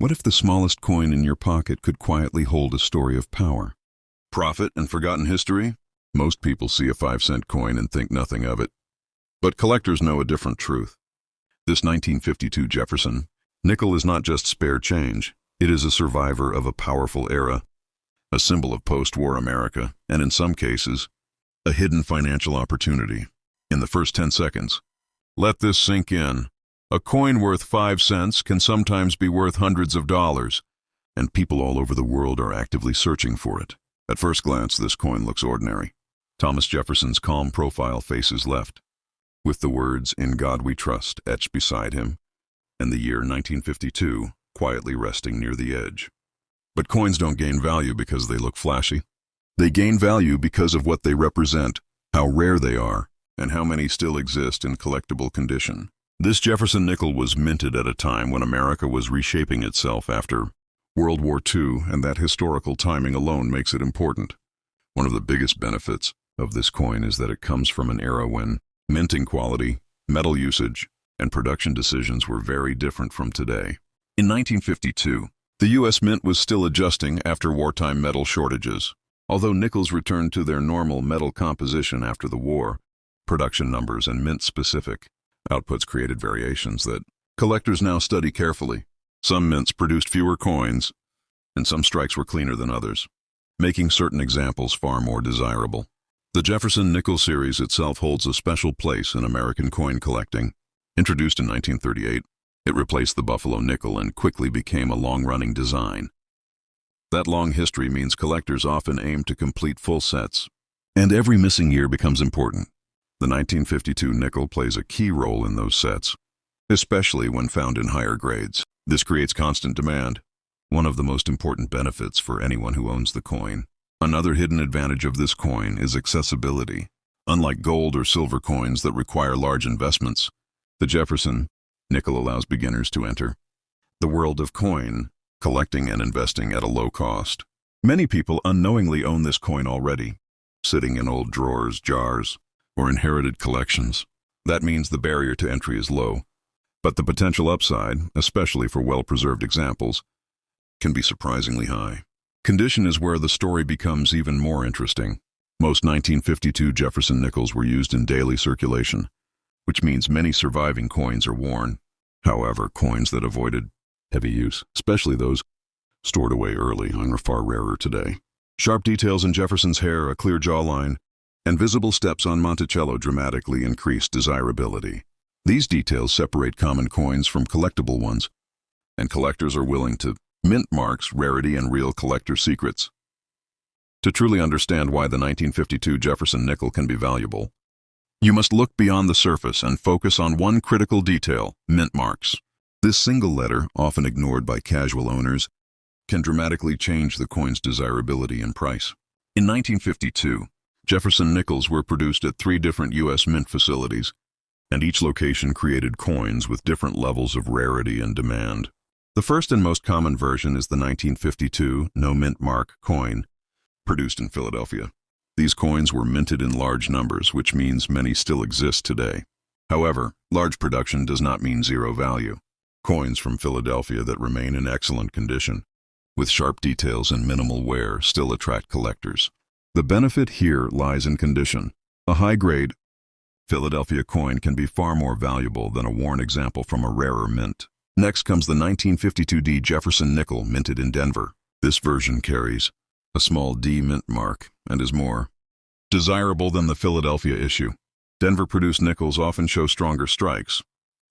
What if the smallest coin in your pocket could quietly hold a story of power? Profit and forgotten history? Most people see a 5-cent coin and think nothing of it. But collectors know a different truth. This 1952 Jefferson Nickel is not just spare change. It is a survivor of a powerful era, a symbol of post-war America, and in some cases, a hidden financial opportunity. In the first 10 seconds, let this sink in. A coin worth 5 cents can sometimes be worth hundreds of dollars, and people all over the world are actively searching for it. At first glance, this coin looks ordinary. Thomas Jefferson's calm profile faces left, with the words, "In God we trust," etched beside him, and the year 1952 quietly resting near the edge. But coins don't gain value because they look flashy. They gain value because of what they represent, how rare they are, and how many still exist in collectible condition. This Jefferson nickel was minted at a time when America was reshaping itself after World War II, and that historical timing alone makes it important. One of the biggest benefits of this coin is that it comes from an era when minting quality, metal usage, and production decisions were very different from today. In 1952, the U.S. Mint was still adjusting after wartime metal shortages. Although nickels returned to their normal metal composition after the war, production numbers and mint-specific outputs created variations that collectors now study carefully. Some mints produced fewer coins, and some strikes were cleaner than others, making certain examples far more desirable. The Jefferson Nickel series itself holds a special place in American coin collecting. Introduced in 1938, it replaced the Buffalo nickel and quickly became a long-running design. That long history means collectors often aim to complete full sets, and every missing year becomes important. The 1952 nickel plays a key role in those sets, especially when found in higher grades. This creates constant demand, one of the most important benefits for anyone who owns the coin. Another hidden advantage of this coin is accessibility. Unlike gold or silver coins that require large investments, the Jefferson Nickel allows beginners to enter the world of coin collecting and investing at a low cost. Many people unknowingly own this coin already, sitting in old drawers, jars, or inherited collections. That means the barrier to entry is low, but the potential upside, especially for well-preserved examples, can be surprisingly high. Condition is where the story becomes even more interesting. Most 1952 Jefferson nickels were used in daily circulation, which means many surviving coins are worn. However, coins that avoided heavy use, especially those stored away early, are far rarer today. Sharp details in Jefferson's hair, a clear jawline, and visible steps on Monticello dramatically increase desirability. These details separate common coins from collectible ones, and collectors are willing to mint marks rarity and real collector secrets. To truly understand why the 1952 Jefferson nickel can be valuable, you must look beyond the surface and focus on one critical detail: mint marks. This single letter, often ignored by casual owners, can dramatically change the coin's desirability and price. In 1952, Jefferson nickels were produced at 3 different U.S. mint facilities, and each location created coins with different levels of rarity and demand. The first and most common version is the 1952 no mint mark coin, produced in Philadelphia. These coins were minted in large numbers, which means many still exist today. However, large production does not mean zero value. Coins from Philadelphia that remain in excellent condition, with sharp details and minimal wear, still attract collectors. The benefit here lies in condition. A high-grade Philadelphia coin can be far more valuable than a worn example from a rarer mint. Next comes the 1952 D Jefferson nickel, minted in Denver. This version carries a small D mint mark and is more desirable than the Philadelphia issue. Denver-produced nickels often show stronger strikes,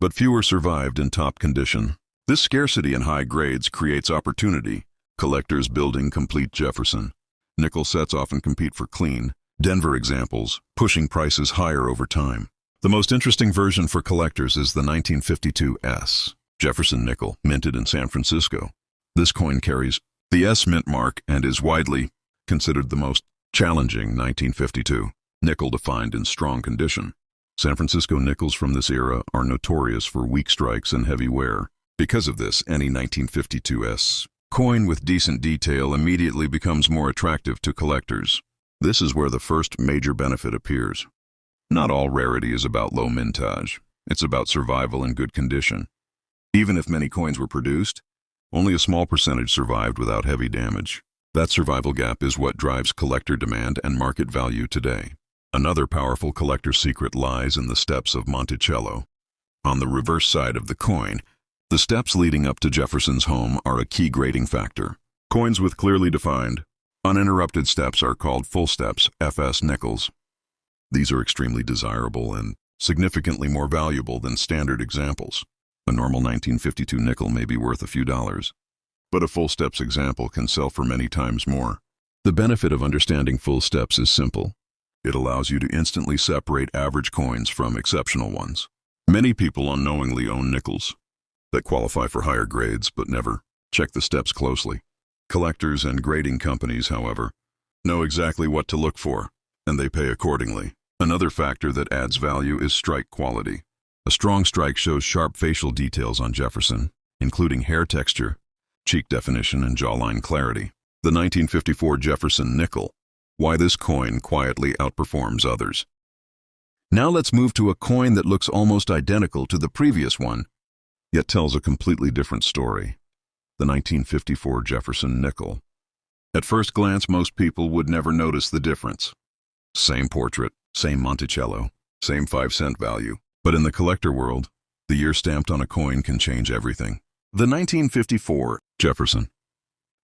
but fewer survived in top condition. This scarcity in high grades creates opportunity. Collectors building complete Jefferson nickel sets often compete for clean Denver examples, pushing prices higher over time. The most interesting version for collectors is the 1952 S Jefferson nickel, minted in San Francisco. This coin carries the S mint mark and is widely considered the most challenging 1952 nickel to find in strong condition. San Francisco nickels from this era are notorious for weak strikes and heavy wear. Because of this, any 1952 S coin with decent detail immediately becomes more attractive to collectors. This is where the first major benefit appears. Not all rarity is about low mintage. It's about survival and good condition. Even if many coins were produced, Only a small percentage survived without heavy damage. That survival gap is what drives collector demand and market value today. Another powerful collector secret lies in the steps of Monticello. On the reverse side of the coin, the steps leading up to Jefferson's home are a key grading factor. Coins with clearly defined, uninterrupted steps are called full steps, FS nickels. These are extremely desirable and significantly more valuable than standard examples. A normal 1952 nickel may be worth a few dollars, but a full steps example can sell for many times more. The benefit of understanding full steps is simple. It allows you to instantly separate average coins from exceptional ones. Many people unknowingly own nickels that qualify for higher grades but never check the steps closely. Collectors and grading companies, however, know exactly what to look for, and they pay accordingly. Another factor that adds value is strike quality. A strong strike shows sharp facial details on Jefferson, including hair texture, cheek definition, and jawline clarity. The 1954 Jefferson Nickel. Why this coin quietly outperforms others. Now let's move to a coin that looks almost identical to the previous one, yet tells a completely different story. The 1954 Jefferson Nickel. At first glance, most people would never notice the difference. Same portrait, same Monticello, same 5-cent value. But in the collector world, the year stamped on a coin can change everything. The 1954 Jefferson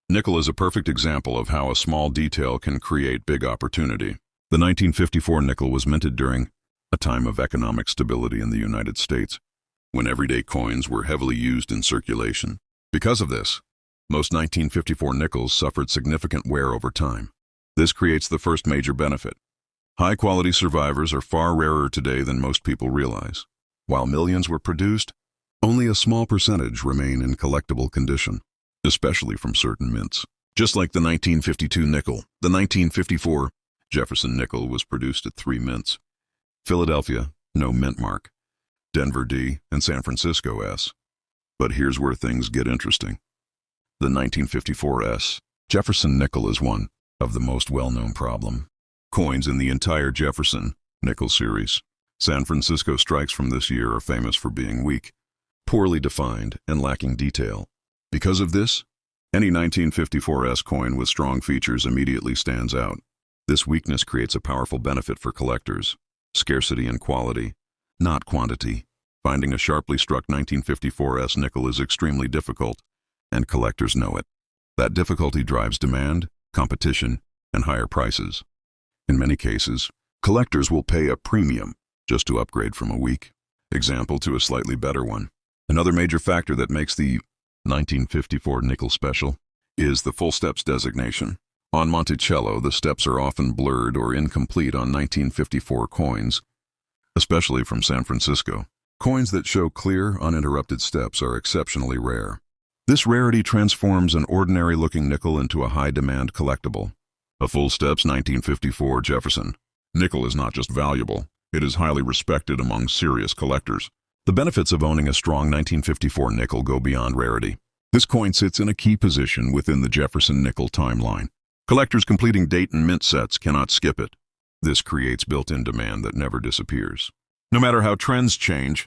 Nickel is a perfect example of how a small detail can create big opportunity. The 1954 nickel was minted during a time of economic stability in the United States, when everyday coins were heavily used in circulation. Because of this, most 1954 nickels suffered significant wear over time. This creates the first major benefit. High-quality survivors are far rarer today than most people realize. While millions were produced, only a small percentage remain in collectible condition, especially from certain mints. Just like the 1952 nickel, the 1954 Jefferson Nickel was produced at 3 mints. Philadelphia, no mint mark. Denver D, and San Francisco S. But here's where things get interesting. The 1954 S. Jefferson Nickel is one of the most well-known problem coins in the entire Jefferson Nickel series. San Francisco strikes from this year are famous for being weak, poorly defined, and lacking detail. Because of this, any 1954 S coin with strong features immediately stands out. This weakness creates a powerful benefit for collectors. Scarcity and quality, not quantity. Finding a sharply struck 1954 S nickel is extremely difficult, and collectors know it. That difficulty drives demand, competition, and higher prices. In many cases, collectors will pay a premium just to upgrade from a weak example to a slightly better one. Another major factor that makes the 1954 nickel special is the full steps designation. On Monticello, the steps are often blurred or incomplete on 1954 coins, especially from San Francisco. Coins that show clear, uninterrupted steps are exceptionally rare. This rarity transforms an ordinary-looking nickel into a high-demand collectible. A full steps 1954 Jefferson Nickel is not just valuable, it is highly respected among serious collectors. The benefits of owning a strong 1954 nickel go beyond rarity. This coin sits in a key position within the Jefferson Nickel timeline. Collectors completing date and mint sets cannot skip it. This creates built-in demand that never disappears. No matter how trends change,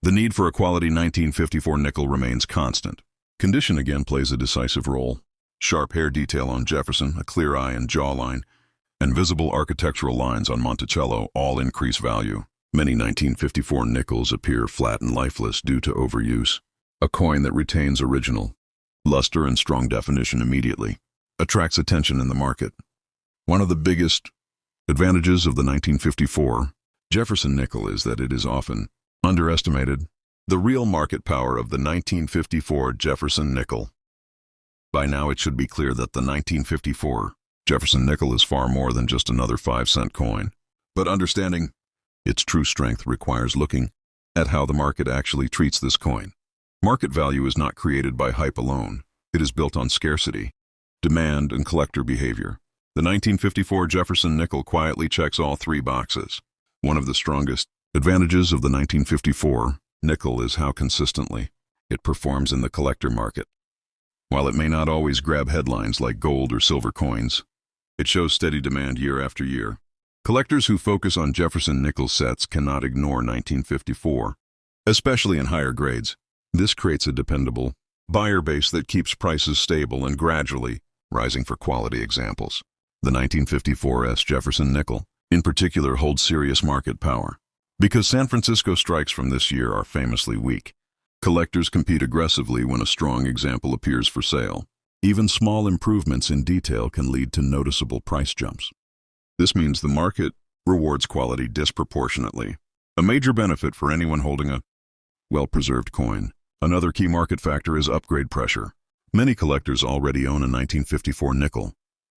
the need for a quality 1954 nickel remains constant. Condition again plays a decisive role. Sharp hair detail on Jefferson, a clear eye and jawline, and visible architectural lines on Monticello all increase value. Many 1954 nickels appear flat and lifeless due to overuse. A coin that retains original luster and strong definition immediately attracts attention in the market. One of the biggest advantages of the 1954 Jefferson Nickel is that it is often underestimated. The real market power of the 1954 Jefferson Nickel. By now it should be clear that the 1954 Jefferson Nickel is far more than just another 5-cent coin. But understanding its true strength requires looking at how the market actually treats this coin. Market value is not created by hype alone. It is built on scarcity, demand, and collector behavior. The 1954 Jefferson Nickel quietly checks all 3 boxes. One of the strongest advantages of the 1954 nickel is how consistently it performs in the collector market. While it may not always grab headlines like gold or silver coins, it shows steady demand year after year. Collectors who focus on Jefferson Nickel sets cannot ignore 1954, especially in higher grades. This creates a dependable buyer base that keeps prices stable and gradually rising for quality examples. The 1954's Jefferson Nickel, in particular, holds serious market power. Because San Francisco strikes from this year are famously weak, collectors compete aggressively when a strong example appears for sale. Even small improvements in detail can lead to noticeable price jumps. This means the market rewards quality disproportionately, a major benefit for anyone holding a well-preserved coin. Another key market factor is upgrade pressure. Many collectors already own a 1954 nickel,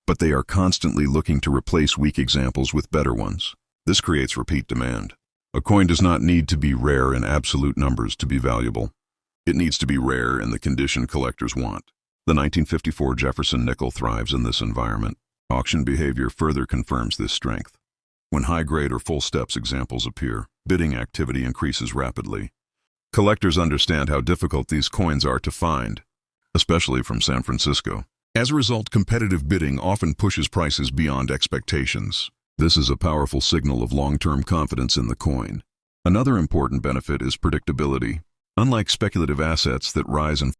but they are constantly looking to replace weak examples with better ones. This creates repeat demand. A coin does not need to be rare in absolute numbers to be valuable. It needs to be rare in the condition collectors want. The 1954 Jefferson Nickel thrives in this environment. Auction behavior further confirms this strength. When high-grade or full-steps examples appear, bidding activity increases rapidly. Collectors understand how difficult these coins are to find, especially from San Francisco. As a result, competitive bidding often pushes prices beyond expectations. This is a powerful signal of long-term confidence in the coin. Another important benefit is predictability. Unlike speculative assets that rise and